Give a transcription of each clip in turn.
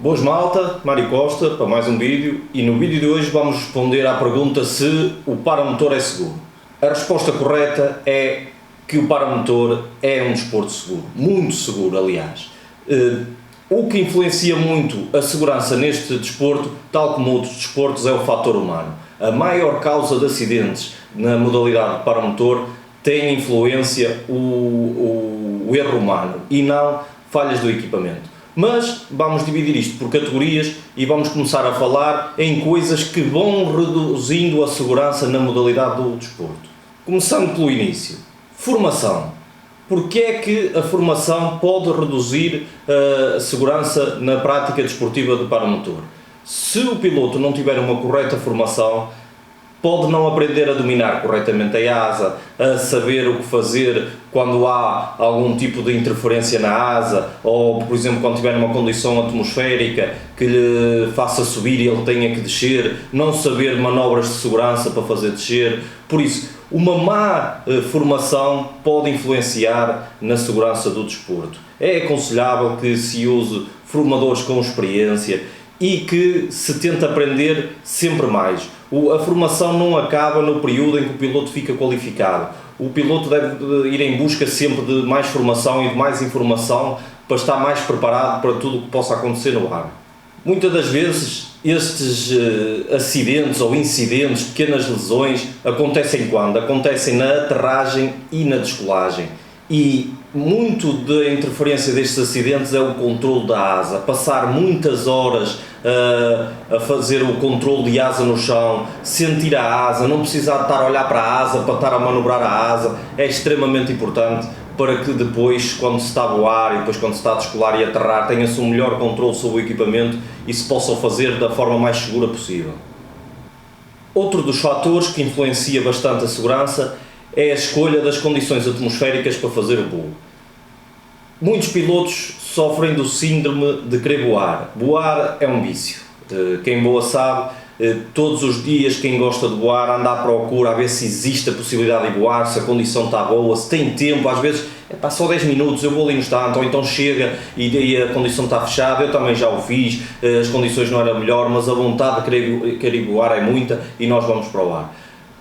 Boas malta, Mário Costa para mais um vídeo e no vídeo de hoje vamos responder à pergunta se o paramotor é seguro. A resposta correta é que o paramotor é um desporto seguro, muito seguro aliás. O que influencia muito a segurança neste desporto, tal como outros desportos, é o fator humano. A maior causa de acidentes na modalidade de paramotor tem influência o erro humano e não falhas do equipamento. Mas vamos dividir isto por categorias e vamos começar a falar em coisas que vão reduzindo a segurança na modalidade do desporto. Começando pelo início. Formação. Porque é que a formação pode reduzir a segurança na prática desportiva de paramotor? Se o piloto não tiver uma correta formação, pode não aprender a dominar corretamente a asa, a saber o que fazer quando há algum tipo de interferência na asa, ou, por exemplo, quando tiver uma condição atmosférica que lhe faça subir e ele tenha que descer, não saber manobras de segurança para fazer descer. Por isso, uma má formação pode influenciar na segurança do desporto. É aconselhável que se use formadores com experiência e que se tente aprender sempre mais. A formação não acaba no período em que o piloto fica qualificado. O piloto deve ir em busca sempre de mais formação e de mais informação para estar mais preparado para tudo o que possa acontecer no ar. Muitas das vezes estes acidentes ou incidentes, pequenas lesões, acontecem quando? Acontecem na aterragem e na descolagem. E muito da interferência destes acidentes é o controle da asa. Passar muitas horas a fazer o controle de asa no chão, sentir a asa, não precisar de estar a olhar para a asa, para estar a manobrar a asa, é extremamente importante para que depois, quando se está a voar e depois quando se está a descolar e a aterrar, tenha-se um melhor controle sobre o equipamento e se possa fazer da forma mais segura possível. Outro dos fatores que influencia bastante a segurança é a escolha das condições atmosféricas para fazer o voo. Muitos pilotos sofrem do síndrome de querer voar. Voar é um vício. Quem voa sabe, todos os dias quem gosta de voar anda à procura a ver se existe a possibilidade de voar, se a condição está boa, se tem tempo. Às vezes é só 10 minutos, eu vou ali no instante, ou então chega e a condição está fechada. Eu também já o fiz, as condições não eram melhor, mas a vontade de querer voar é muita e nós vamos para o ar.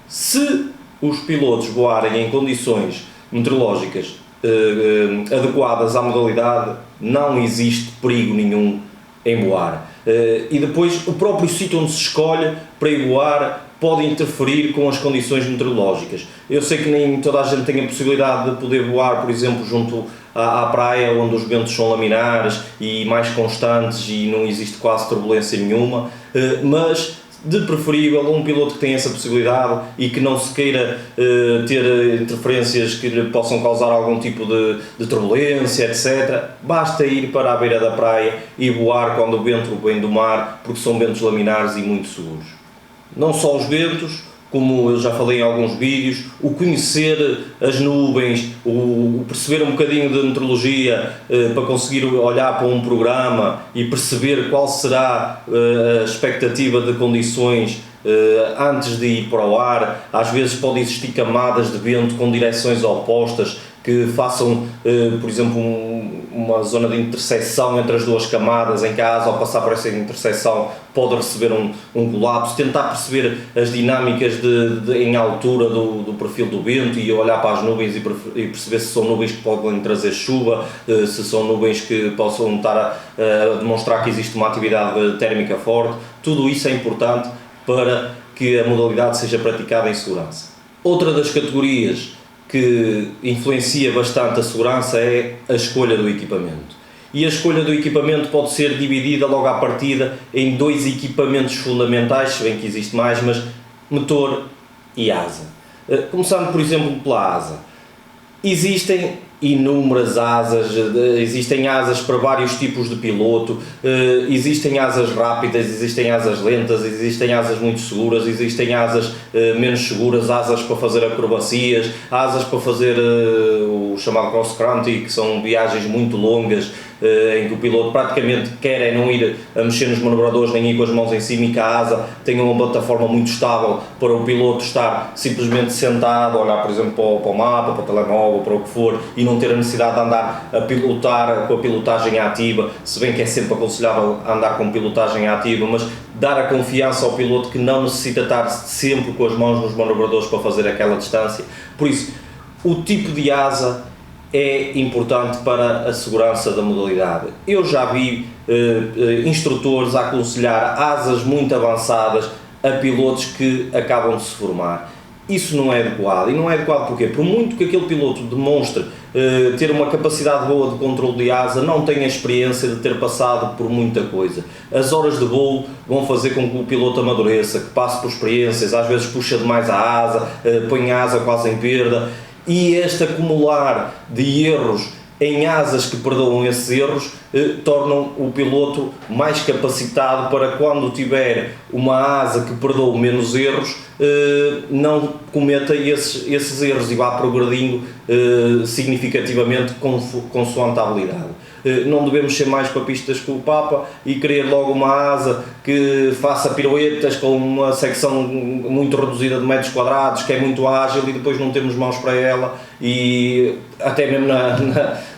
Se os pilotos voarem em condições meteorológicas adequadas à modalidade, não existe perigo nenhum em voar. E depois o próprio sítio onde se escolhe para ir voar pode interferir com as condições meteorológicas. Eu sei que nem toda a gente tem a possibilidade de poder voar, por exemplo, junto à praia, onde os ventos são laminares e mais constantes e não existe quase turbulência nenhuma, mas de preferível um piloto que tenha essa possibilidade e que não se queira ter interferências que lhe possam causar algum tipo de turbulência, etc. Basta ir para a beira da praia e voar quando o vento vem do mar, porque são ventos laminares e muito seguros. Não só os ventos, como eu já falei em alguns vídeos, o conhecer as nuvens, o perceber um bocadinho de meteorologia para conseguir olhar para um programa e perceber qual será a expectativa de condições antes de ir para o ar. Às vezes pode existir camadas de vento com direções opostas que façam, por exemplo, uma zona de interseção entre as duas camadas, em que a asa, ao passar por essa interseção, pode receber um colapso. Tentar perceber as dinâmicas em altura do perfil do vento e olhar para as nuvens e perceber se são nuvens que podem trazer chuva, se são nuvens que possam estar a demonstrar que existe uma atividade térmica forte. Tudo isso é importante para que a modalidade seja praticada em segurança. Outra das categorias que influencia bastante a segurança é a escolha do equipamento. E a escolha do equipamento pode ser dividida logo à partida em dois equipamentos fundamentais, se bem que existe mais, mas motor e asa. Começando, por exemplo, pela asa. Existem inúmeras asas, existem asas para vários tipos de piloto, existem asas rápidas, existem asas lentas, existem asas muito seguras, existem asas menos seguras, asas para fazer acrobacias, asas para fazer o chamado cross country, que são viagens muito longas, em que o piloto praticamente quer é não ir a mexer nos manobradores nem ir com as mãos em cima, e que a asa tenha uma plataforma muito estável para o piloto estar simplesmente sentado, olhar por exemplo para o mapa, para o telemóvel, para o que for, e não ter a necessidade de andar a pilotar com a pilotagem ativa, se bem que é sempre aconselhável andar com pilotagem ativa, mas dar a confiança ao piloto que não necessita estar sempre com as mãos nos manobradores para fazer aquela distância. Por isso, o tipo de asa é importante para a segurança da modalidade. Eu já vi instrutores a aconselhar asas muito avançadas a pilotos que acabam de se formar. Isso não é adequado. E não é adequado porquê? Por muito que aquele piloto demonstre ter uma capacidade boa de controle de asa, não tem a experiência de ter passado por muita coisa. As horas de voo vão fazer com que o piloto amadureça, que passe por experiências, às vezes puxa demais a asa, põe a asa quase em perda, e este acumular de erros em asas que perdoam esses erros tornam o piloto mais capacitado para, quando tiver uma asa que perdoa menos erros, não cometa esses erros e vá progredindo significativamente consoante a habilidade. Não devemos ser mais papistas que o Papa e querer logo uma asa que faça piruetas com uma secção muito reduzida de metros quadrados, que é muito ágil, e depois não temos mãos para ela, e até mesmo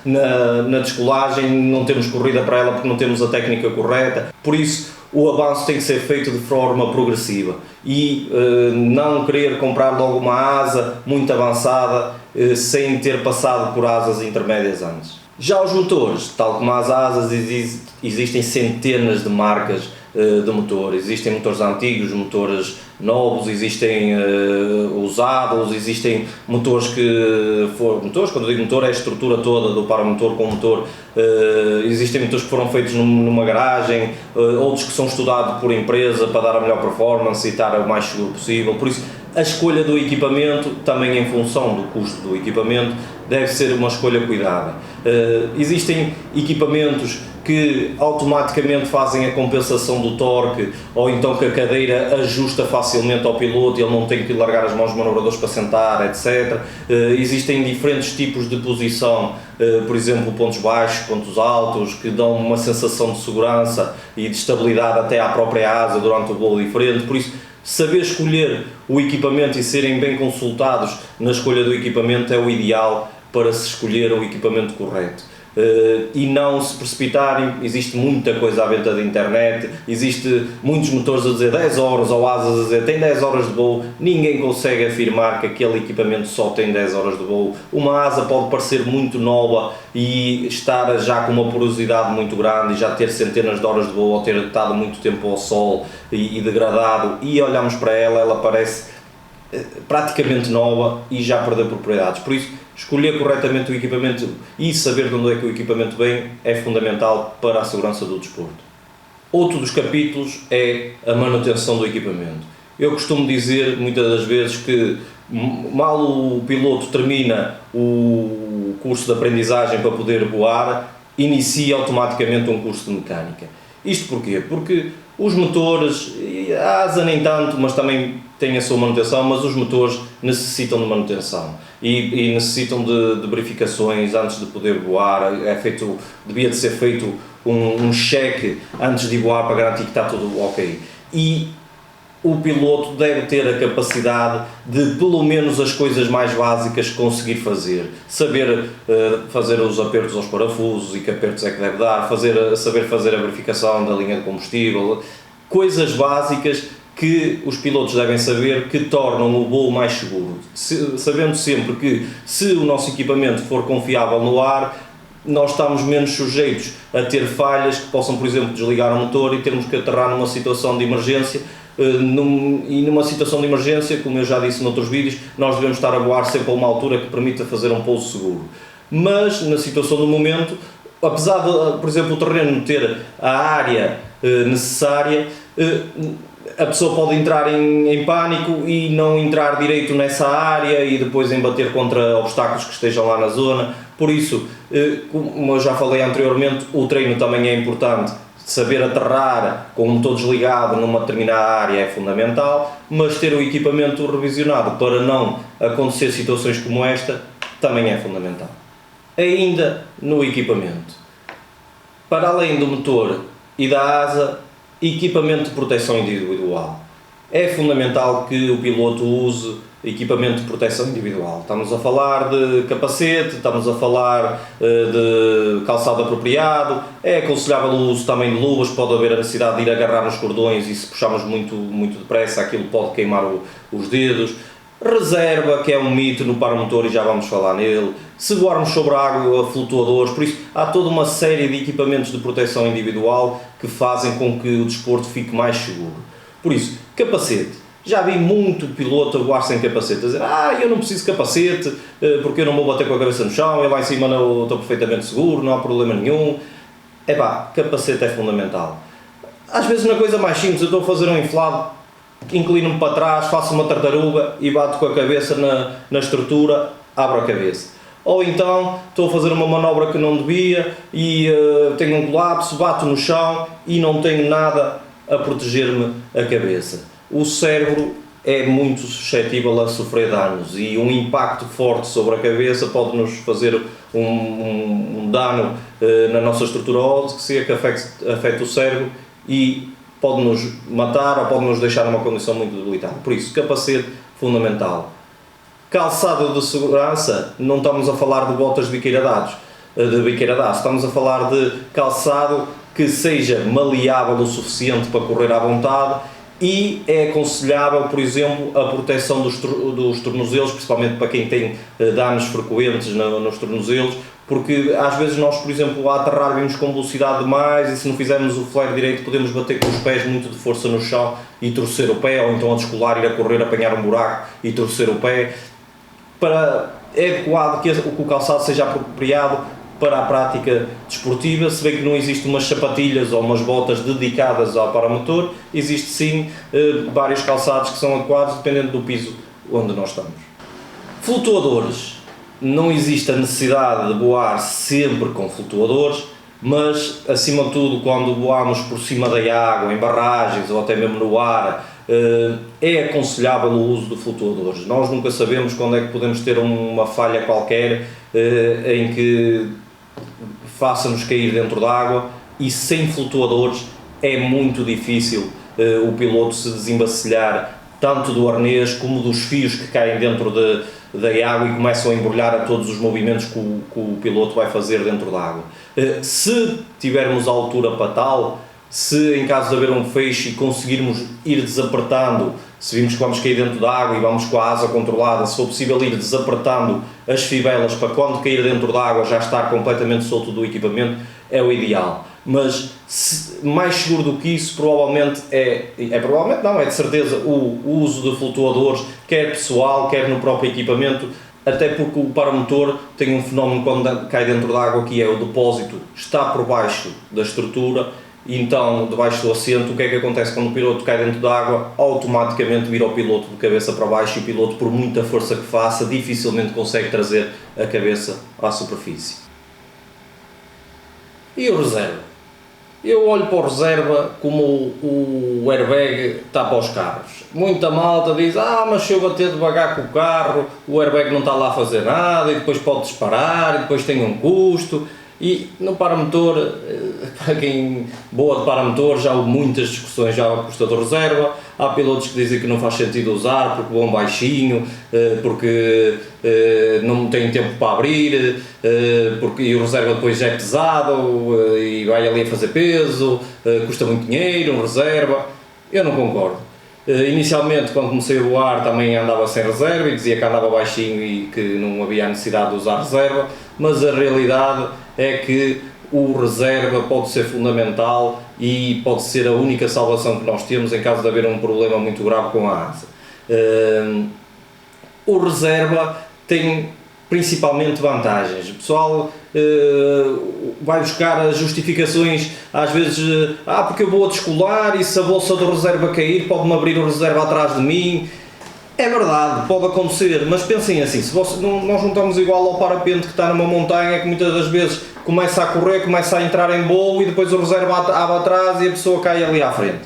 na descolagem não temos corrida para ela porque não temos a técnica correta. Por isso, o avanço tem que ser feito de forma progressiva e não querer comprar logo uma asa muito avançada sem ter passado por asas intermédias antes. Já os motores, tal como as asas, existem centenas de marcas de motor. Existem motores antigos, motores novos, existem usados, existem motores quando eu digo motor é a estrutura toda do paramotor com o motor. Existem motores que foram feitos numa garagem, outros que são estudados por empresa para dar a melhor performance e estar o mais seguro possível. Por isso, a escolha do equipamento, também em função do custo do equipamento, deve ser uma escolha cuidada. Existem equipamentos que automaticamente fazem a compensação do torque, ou então que a cadeira ajusta facilmente ao piloto e ele não tem que largar as mãos dos manobradores para sentar, etc. Existem diferentes tipos de posição, por exemplo, pontos baixos, pontos altos, que dão uma sensação de segurança e de estabilidade até à própria asa durante o voo diferente. Por isso, saber escolher o equipamento e serem bem consultados na escolha do equipamento é o ideal para se escolher o equipamento correto. E não se precipitarem. Existe muita coisa à venda da internet, existe muitos motores a dizer 10 horas ou asas a dizer tem 10 horas de voo. Ninguém consegue afirmar que aquele equipamento só tem 10 horas de voo. Uma asa pode parecer muito nova e estar já com uma porosidade muito grande e já ter centenas de horas de voo ou ter estado muito tempo ao sol e degradado, e olhamos para ela, ela parece praticamente nova e já perdeu propriedades. Por isso, escolher corretamente o equipamento e saber de onde é que o equipamento vem é fundamental para a segurança do desporto. Outro dos capítulos é a manutenção do equipamento. Eu costumo dizer muitas das vezes que mal o piloto termina o curso de aprendizagem para poder voar, inicia automaticamente um curso de mecânica. Isto porquê? Porque os motores, a asa nem tanto, mas também tem a sua manutenção, mas os motores necessitam de manutenção e necessitam de verificações antes de poder voar. Devia de ser feito um cheque antes de voar para garantir que está tudo ok. E o piloto deve ter a capacidade de, pelo menos as coisas mais básicas, conseguir fazer. Saber fazer os apertos aos parafusos e que apertos é que deve dar, saber fazer a verificação da linha de combustível, coisas básicas que os pilotos devem saber, que tornam o voo mais seguro. Sabendo sempre que, se o nosso equipamento for confiável no ar, nós estamos menos sujeitos a ter falhas que possam, por exemplo, desligar o motor e termos que aterrar numa situação de emergência. E numa situação de emergência, como eu já disse noutros vídeos, nós devemos estar a voar sempre a uma altura que permita fazer um pouso seguro. Mas, na situação do momento, apesar de, por exemplo, o terreno ter a área necessária, a pessoa pode entrar em pânico e não entrar direito nessa área e depois embater contra obstáculos que estejam lá na zona. Por isso, como eu já falei anteriormente, o treino também é importante. Saber aterrar com o motor desligado numa determinada área é fundamental, mas ter o equipamento revisionado para não acontecer situações como esta também é fundamental. Ainda no equipamento, Para além do motor e da asa, equipamento de proteção individual. É fundamental que o piloto use equipamento de proteção individual. Estamos a falar de capacete, estamos a falar de calçado apropriado, é aconselhável o uso também de luvas, pode haver a necessidade de ir agarrar nos cordões e se puxarmos muito depressa aquilo pode queimar os dedos. Reserva, que é um mito no paramotor e já vamos falar nele. Se voarmos sobre a água, flutuadores, por isso há toda uma série de equipamentos de proteção individual que fazem com que o desporto fique mais seguro. Por isso, capacete. Já vi muito piloto a voar sem capacete, a dizer eu não preciso de capacete porque eu não vou bater com a cabeça no chão, eu lá em cima não estou perfeitamente seguro, não há problema nenhum. Capacete é fundamental. Às vezes na coisa mais simples, eu estou a fazer um inflado, inclino-me para trás, faço uma tartaruga e bato com a cabeça na estrutura, abro a cabeça. Ou então estou a fazer uma manobra que não devia e tenho um colapso, bato no chão e não tenho nada a proteger-me a cabeça. O cérebro é muito suscetível a sofrer danos e um impacto forte sobre a cabeça pode nos fazer um dano na nossa estrutura óssea que afeta o cérebro e pode nos matar ou pode nos deixar numa condição muito debilitada. Por isso, capacete fundamental. Calçado de segurança, não estamos a falar de botas de biqueira de aço, estamos a falar de calçado que seja maleável o suficiente para correr à vontade e é aconselhável, por exemplo, a proteção dos tornozelos, principalmente para quem tem danos frequentes nos tornozelos, porque às vezes nós, por exemplo, a aterrar vimos com velocidade demais e se não fizermos o flare direito podemos bater com os pés muito de força no chão e torcer o pé, ou então a descolar, ir a correr, apanhar um buraco e torcer o pé. É adequado que o calçado seja apropriado para a prática desportiva, se bem que não existem umas sapatilhas ou umas botas dedicadas ao paramotor, existe sim vários calçados que são adequados dependendo do piso onde nós estamos. Flutuadores. Não existe a necessidade de voar sempre com flutuadores, mas acima de tudo quando voamos por cima da água, em barragens ou até mesmo no ar, é aconselhável o uso de flutuadores. Nós nunca sabemos quando é que podemos ter uma falha qualquer em que faça-nos cair dentro da água e sem flutuadores é muito difícil o piloto se desembacilhar tanto do arnês como dos fios que caem dentro da água e começam a embrulhar a todos os movimentos que o piloto vai fazer dentro da água. Se tivermos a altura para tal, se em caso de haver um feixe e conseguirmos ir desapertando, se vimos que vamos cair dentro da água e vamos com a asa controlada, se for possível ir desapertando as fivelas para quando cair dentro da água já estar completamente solto do equipamento, é o ideal. Mas mais seguro do que isso provavelmente é de certeza o uso de flutuadores, quer pessoal, quer no próprio equipamento, até porque o paramotor tem um fenómeno quando cai dentro da água que é o depósito está por baixo da estrutura. E então, debaixo do assento, o que é que acontece quando o piloto cai dentro da água? Automaticamente vira o piloto de cabeça para baixo e o piloto, por muita força que faça, dificilmente consegue trazer a cabeça à superfície. E o reserva? Eu olho para o reserva como o airbag está para os carros. Muita malta diz, mas se eu bater devagar com o carro, o airbag não está lá a fazer nada e depois pode disparar e depois tem um custo. E no paramotor, para quem voa de paramotor, já houve muitas discussões já à custa do reserva. Há pilotos que dizem que não faz sentido usar porque voam baixinho, porque não tem tempo para abrir, e o reserva depois já é pesado e vai ali a fazer peso, custa muito dinheiro, um reserva. Eu não concordo. Inicialmente, quando comecei a voar, também andava sem reserva e dizia que andava baixinho e que não havia necessidade de usar reserva, mas a realidade é que o reserva pode ser fundamental e pode ser a única salvação que nós temos em caso de haver um problema muito grave com a asa. O reserva tem principalmente vantagens. O pessoal vai buscar as justificações, às vezes, porque eu vou a descolar e se a bolsa do reserva cair pode-me abrir o reserva atrás de mim. É verdade, pode acontecer, mas pensem assim, se nós não estamos igual ao parapente que está numa montanha que muitas das vezes começa a correr, começa a entrar em voo e depois o reserva abre atrás e a pessoa cai ali à frente.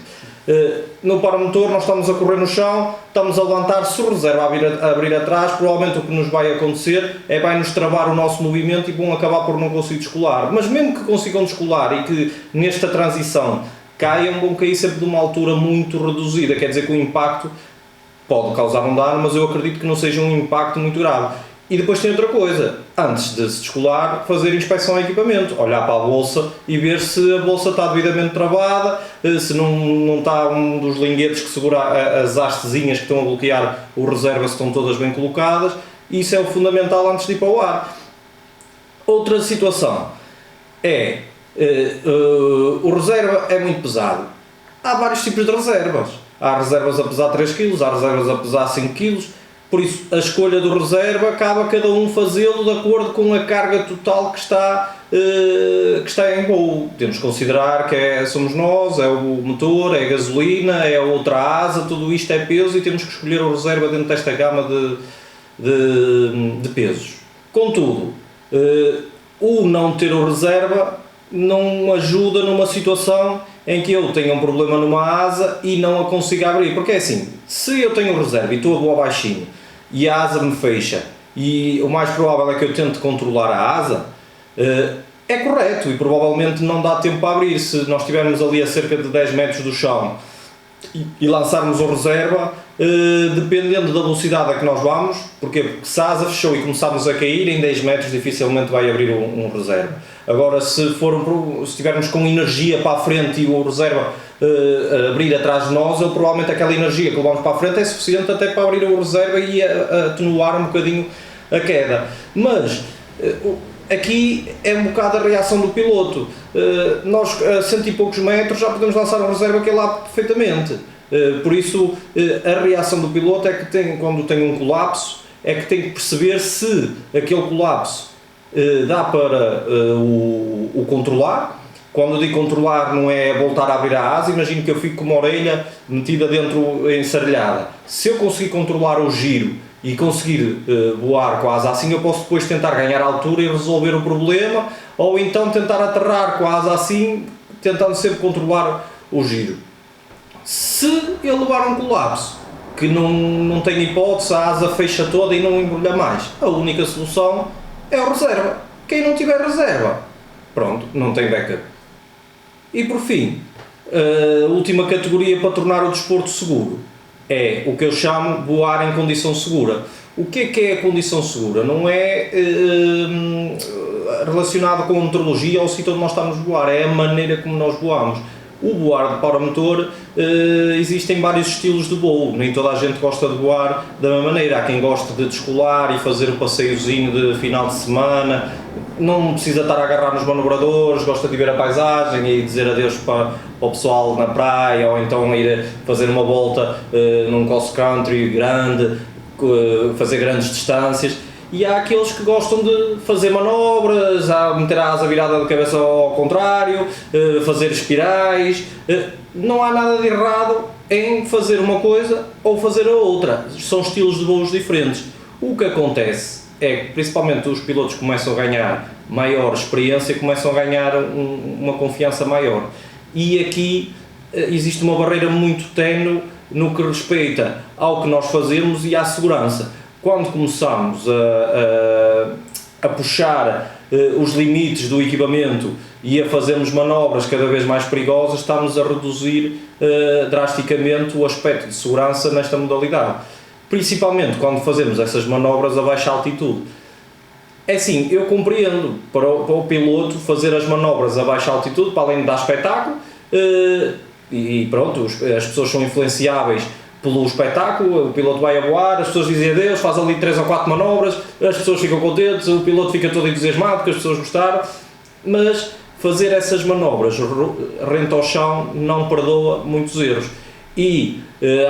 No paramotor nós estamos a correr no chão, estamos a levantar, se o reserva abrir atrás, provavelmente o que nos vai acontecer é vai-nos travar o nosso movimento e vão acabar por não conseguir descolar. Mas mesmo que consigam descolar e que nesta transição caiam, vão cair sempre de uma altura muito reduzida, quer dizer que o impacto pode causar um dano, mas eu acredito que não seja um impacto muito grave. E depois tem outra coisa, antes de se descolar, fazer inspeção ao equipamento, olhar para a bolsa e ver se a bolsa está devidamente travada, se não está um dos linguetes que segura as hastezinhas que estão a bloquear o reserva, se estão todas bem colocadas. Isso é o fundamental antes de ir para o ar. Outra situação é, o reserva é muito pesado. Há vários tipos de reservas. Há reservas a pesar 3 kg, há reservas a pesar 5 kg. Por isso, a escolha do reserva acaba cada um fazê-lo de acordo com a carga total que está em voo. Temos que considerar que somos nós, é o motor, é a gasolina, é a outra asa, tudo isto é peso e temos que escolher o reserva dentro desta gama de pesos. Contudo, o não ter o reserva não ajuda numa situação em que eu tenho um problema numa asa e não a consigo abrir. Porque é assim, se eu tenho o reserva e estou a voar baixinho e a asa me fecha e o mais provável é que eu tente controlar a asa, é correto e provavelmente não dá tempo para abrir. Se nós estivermos ali a cerca de 10 metros do chão e lançarmos o reserva, dependendo da velocidade a que nós vamos, porque se a asa fechou e começarmos a cair, em 10 metros dificilmente vai abrir um reserva. Agora, se estivermos com energia para a frente e o reserva abrir atrás de nós, provavelmente aquela energia que levamos para a frente é suficiente até para abrir o reserva e atenuar um bocadinho a queda. Mas aqui é um bocado a reação do piloto. Nós a 100 e poucos metros já podemos lançar um reserva que é lá perfeitamente. Por isso a reação do piloto é que quando tem um colapso, é que tem que perceber se aquele colapso dá para o controlar. Quando eu digo controlar, não é voltar a abrir a asa. Imagino que eu fico com uma orelha metida dentro, ensarelhada. Se eu conseguir controlar o giro e conseguir voar com a asa assim, eu posso depois tentar ganhar altura e resolver o problema, ou então tentar aterrar com a asa assim, tentando sempre controlar o giro. Se ele levar um colapso, que não tem hipótese, a asa fecha toda e não embrulha mais, a única solução é o reserva. Quem não tiver reserva, pronto, não tem backup. E por fim, a última categoria para tornar o desporto seguro é o que eu chamo voar em condição segura. O que é a condição segura? Não é relacionado com a meteorologia ou o sítio onde nós estamos a voar, é a maneira como nós voamos. O voar de paramotor, existem vários estilos de voo, nem toda a gente gosta de voar da mesma maneira. Há quem goste de descolar e fazer um passeiozinho de final de semana, não precisa estar a agarrar nos manobradores, gosta de ver a paisagem e dizer adeus para o pessoal na praia, ou então ir fazer uma volta num cross country grande, fazer grandes distâncias. E há aqueles que gostam de fazer manobras, meter a asa virada de cabeça ao contrário, fazer espirais. Não há nada de errado em fazer uma coisa ou fazer a outra. São estilos de voos diferentes. O que acontece é que, principalmente, os pilotos começam a ganhar maior experiência, começam a ganhar uma confiança maior. E aqui existe uma barreira muito ténue no que respeita ao que nós fazemos e à segurança. Quando começamos a puxar os limites do equipamento e a fazermos manobras cada vez mais perigosas, estamos a reduzir drasticamente o aspecto de segurança nesta modalidade. Principalmente quando fazemos essas manobras a baixa altitude. É assim, eu compreendo para o piloto fazer as manobras a baixa altitude, para além de dar espetáculo, e pronto, as pessoas são influenciáveis pelo espetáculo, o piloto vai a voar, as pessoas dizem adeus, faz ali 3 ou 4 manobras, as pessoas ficam contentes, o piloto fica todo entusiasmado porque as pessoas gostaram, mas fazer essas manobras rente ao chão não perdoa muitos erros. E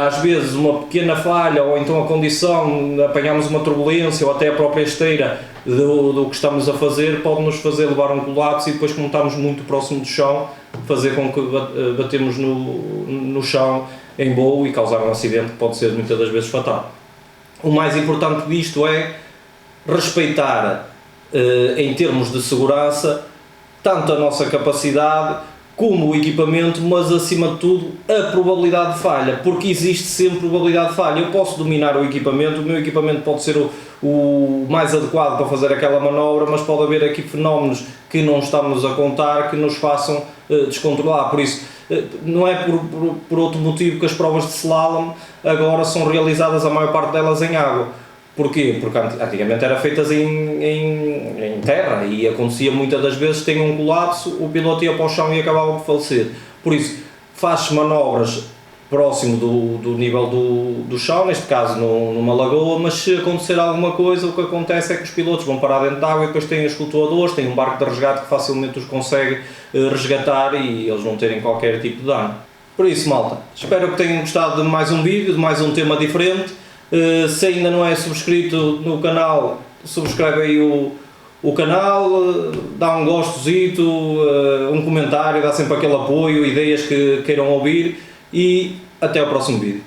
às vezes uma pequena falha ou então a condição, apanhamos uma turbulência ou até a própria esteira do que estamos a fazer pode nos fazer levar um colapso e depois, como estamos muito próximo do chão, fazer com que batemos no chão em voo e causar um acidente que pode ser muitas das vezes fatal. O mais importante disto é respeitar em termos de segurança tanto a nossa capacidade como o equipamento, mas acima de tudo a probabilidade de falha, porque existe sempre probabilidade de falha. Eu posso dominar o equipamento, o meu equipamento pode ser o mais adequado para fazer aquela manobra, mas pode haver aqui fenómenos que não estamos a contar que nos façam descontrolar. Por isso, não é por outro motivo que as provas de slalom agora são realizadas, a maior parte delas, em água. Porquê? Porque antigamente eram feitas em terra e acontecia muitas das vezes, tem um colapso, o piloto ia para o chão e acabava por falecer. Por isso, faz-se manobras próximo do nível do chão, neste caso numa lagoa, mas se acontecer alguma coisa, o que acontece é que os pilotos vão parar dentro de água e depois têm os flutuadores, têm um barco de resgate que facilmente os consegue resgatar e eles não terem qualquer tipo de dano. Por isso, malta, espero que tenham gostado de mais um vídeo, de mais um tema diferente. Se ainda não é subscrito no canal, subscreve aí o canal, dá um gostozito, um comentário, dá sempre aquele apoio, ideias que queiram ouvir e até ao próximo vídeo.